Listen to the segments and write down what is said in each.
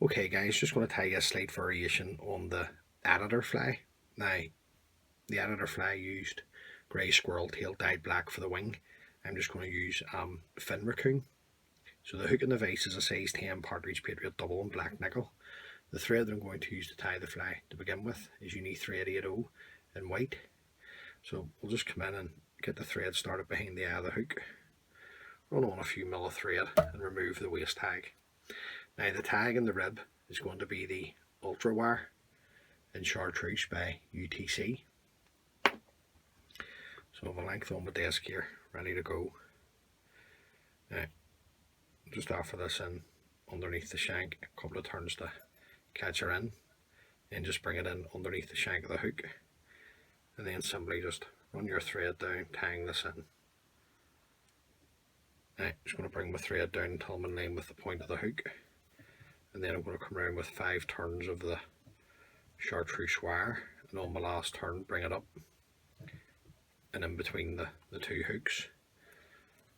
Okay guys, just going to tell you a slight variation on the editor fly. Now, the editor fly used grey squirrel tail dyed black for the wing. I'm just going to use fin raccoon. So the hook in the vise is a size 10 partridge patriot double in black nickel. The thread that I'm going to use to tie the fly to begin with is uni thread 80 in white. So we'll just come in and get the thread started behind the eye of the hook. Run on a few mil of thread and remove the waist tag. Now the tag in the rib is going to be the ultra wire in chartreuse by UTC. So I have a length on my desk here, ready to go. Now, just offer this in underneath the shank, a couple of turns to catch her in, and just bring it in underneath the shank of the hook, and then simply just run your thread down, tying this in. Now, I'm just going to bring my thread down until I'm in line with the point of the hook, and then I'm going to come around with 5 turns of the chartreuse wire, and on my last turn bring it up and in between the two hooks,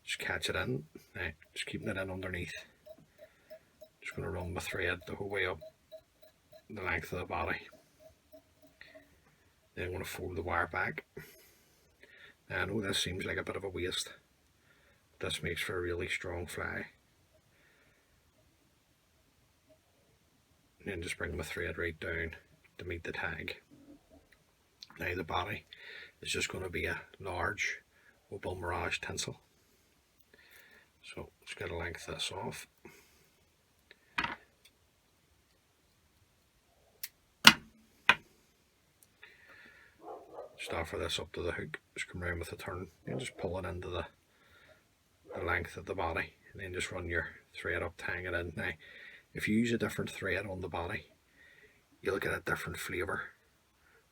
just catch it in. Now, just keeping it in underneath. Just going to run my thread the whole way up the length of the body. Then I'm going to fold the wire back. Now, I know this seems like a bit of a waste, but this makes for a really strong fly. And then just bring my thread right down to meet the tag. Now the body is just going to be a large Opal Mirage tinsel. So just got to length this off. Just offer this up to the hook, just come around with a turn and just pull it into the length of the body, and then just run your thread up, tying it in. Now if you use a different thread on the body, you'll get a different flavour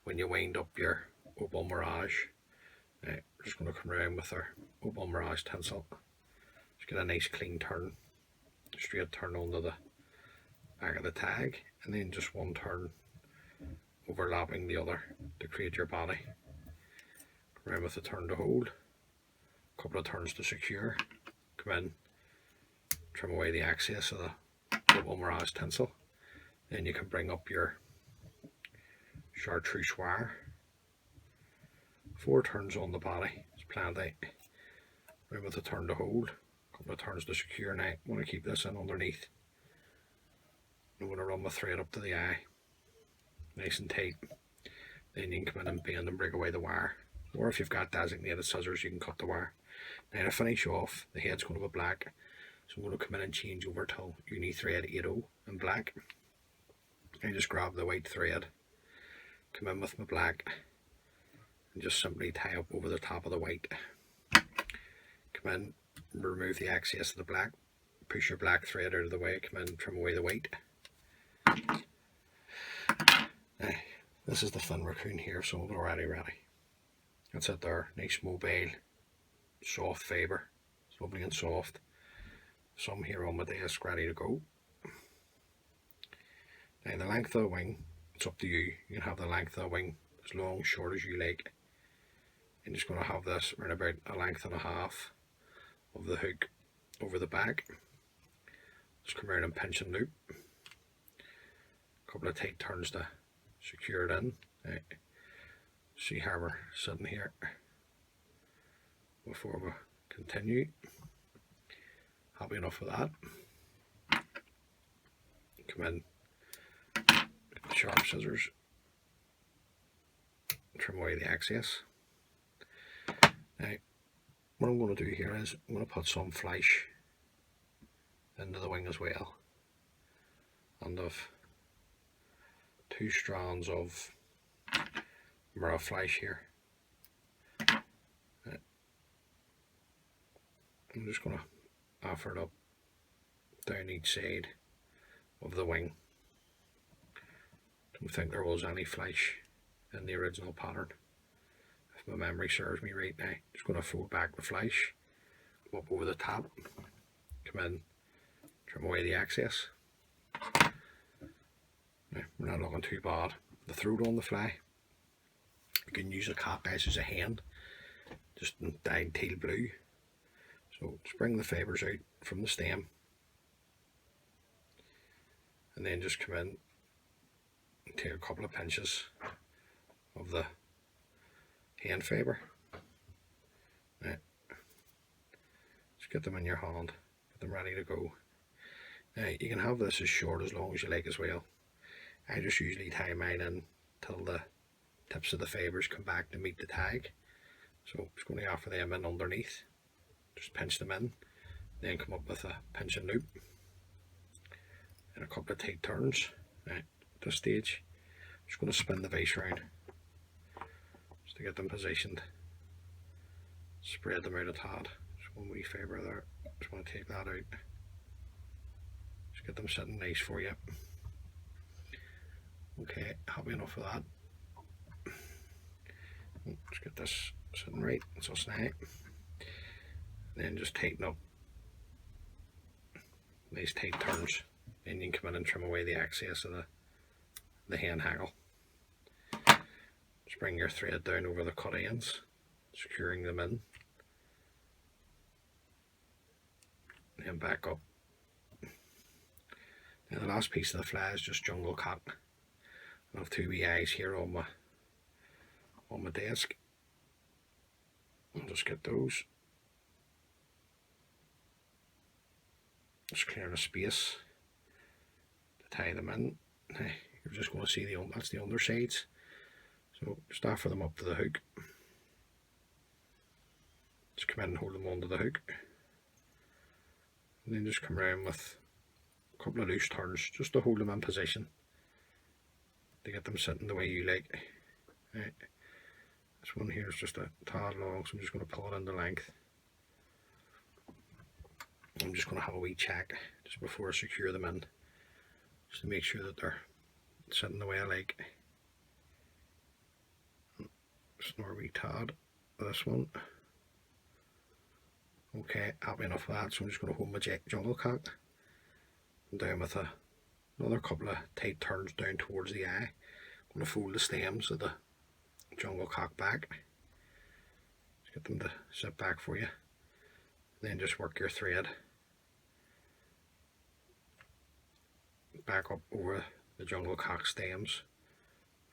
when you wind up your Opal Mirage. Now, we're just going to come around with our Opal Mirage tinsel. Just get a nice clean turn, straight turn onto the back of the tag, and then just one turn overlapping the other to create your body. Come around with a turn to hold, a couple of turns to secure, come in, trim away the excess of the Opal Mirage tinsel. Then you can bring up your chartreuse wire, 4 turns on the body, it's plenty. Right with a turn to hold, a couple of turns to secure. Now I want to keep this in underneath. I'm going to run my thread up to the eye, nice and tight. Then you can come in and bend and break away the wire, or if you've got designated scissors you can cut the wire. Now to finish off, the head's going to be black, so I'm going to come in and change over till uni thread 80 in black. I just grab the white thread, come in with my black, and just simply tie up over the top of the white. Come in, remove the excess of the black, push your black thread out of the way, come in, trim away the white. Now, this is the fin raccoon here, so it's already ready. That's it there, nice mobile, soft fibre, it's lovely and soft. Some here on my desk ready to go. Now the length of the wing, it's up to you. You can have the length of the wing as long, short as you like. I'm just going to have this around about a length and a half of the hook over the back. Just come around and pinch and loop. A couple of tight turns to secure it in. Right. See how we're sitting here before we continue. Happy enough with that. Come in, sharp scissors, trim away the excess. Now what I'm going to do here is I'm going to put some flesh into the wing as well, and I've 2 strands of mirror flesh here. I'm just going to offer it up down each side of the wing. Don't think there was any flesh in the original pattern, if my memory serves me right. Now just going to fold back the flesh, go up over the top, come in, trim away the excess. Now, we're not looking too bad. The throat on the fly, you can use a cap as a hand, just in dyed teal blue. So just bring the fibres out from the stem and then just come in and take a couple of pinches of the hand fibre. Right. Just get them in your hand, get them ready to go. Now you can have this as short as long as you like as well. I just usually tie mine in till the tips of the fibres come back to meet the tag. So I'm just going to offer them in underneath, just pinch them in, then come up with a pinch and loop and a couple of tight turns. Right, at this stage I'm just going to spin the vise round just to get them positioned, spread them out a tad. Just one wee fibre there, just want to take that out, just get them sitting nice for you. Okay, happy enough with that. Let's get this sitting right, so snag. Then just tighten up. Nice tight turns. Then you can come in and trim away the excess of the hand haggle. Just bring your thread down over the cut ends, securing them in. And back up. Now the last piece of the fly is just jungle cat. I have two wee eyes here on my desk. I'll just get those. Just clearing a space to tie them in. Now, you're just going to see that's the undersides. So just offer them up to the hook. Just come in and hold them onto the hook. And then just come around with a couple of loose turns just to hold them in position, to get them sitting the way you like. Right. This one here is just a tad long, so I'm just going to pull it into length. I'm just going to have a wee check just before I secure them in, just to make sure that they're sitting the way I like. Just another wee tad for this one. Okay, happy enough with that, so I'm just going to hold my jungle cat and down with another couple of tight turns down towards the eye. I'm going to fold the stems of the jungle cock back. Just get them to sit back for you. Then just work your thread back up over the jungle cock stems.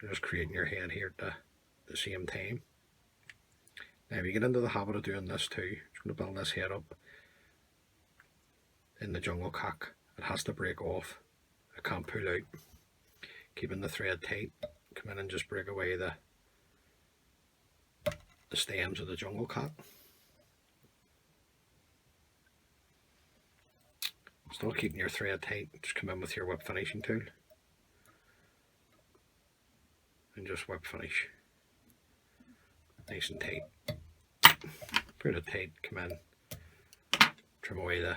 You're just creating your head here at the same time. Now if you get into the habit of doing this too, just going to build this head up in the jungle cock. It has to break off. It can't pull out. Keeping the thread tight. Come in and just break away the stems of the jungle cock. Still keeping your thread tight. Just come in with your whip finishing tool and just whip finish. Nice and tight. Put it tight, come in, trim away the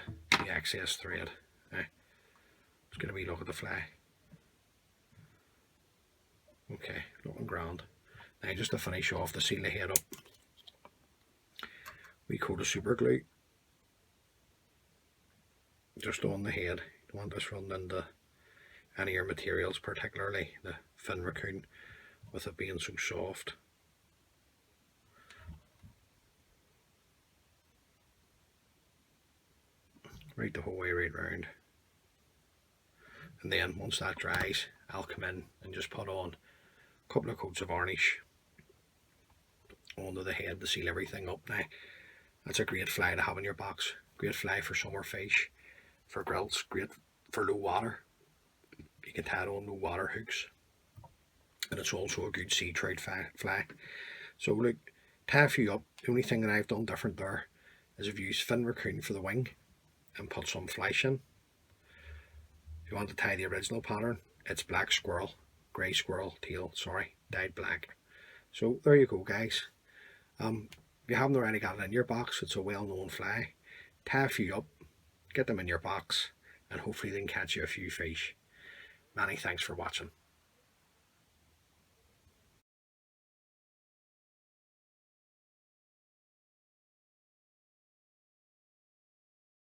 excess thread. Now, let's get a wee look at the fly. Okay, looking grand. Now just to finish off, to seal the head up, we coat of super glue just on the head. You don't want this running into any of your materials, particularly the fin raccoon, with it being so soft. Right the whole way right round. And then once that dries, I'll come in and just put on a couple of coats of varnish onto the head to seal everything up. Now, that's a great fly to have in your box. Great fly for summer fish, for grills, great for low water. You can tie it on low water hooks. And it's also a good sea trout fly. So look, tie a few up. The only thing that I've done different there is I've used fin raccoon for the wing and put some flesh in. If you want to tie the original pattern, it's black squirrel, grey squirrel tail, sorry, dyed black. So there you go, guys. If you haven't already got it in your box, it's a well-known fly. Tie a few up, get them in your box, and hopefully they can catch you a few fish. Many thanks for watching.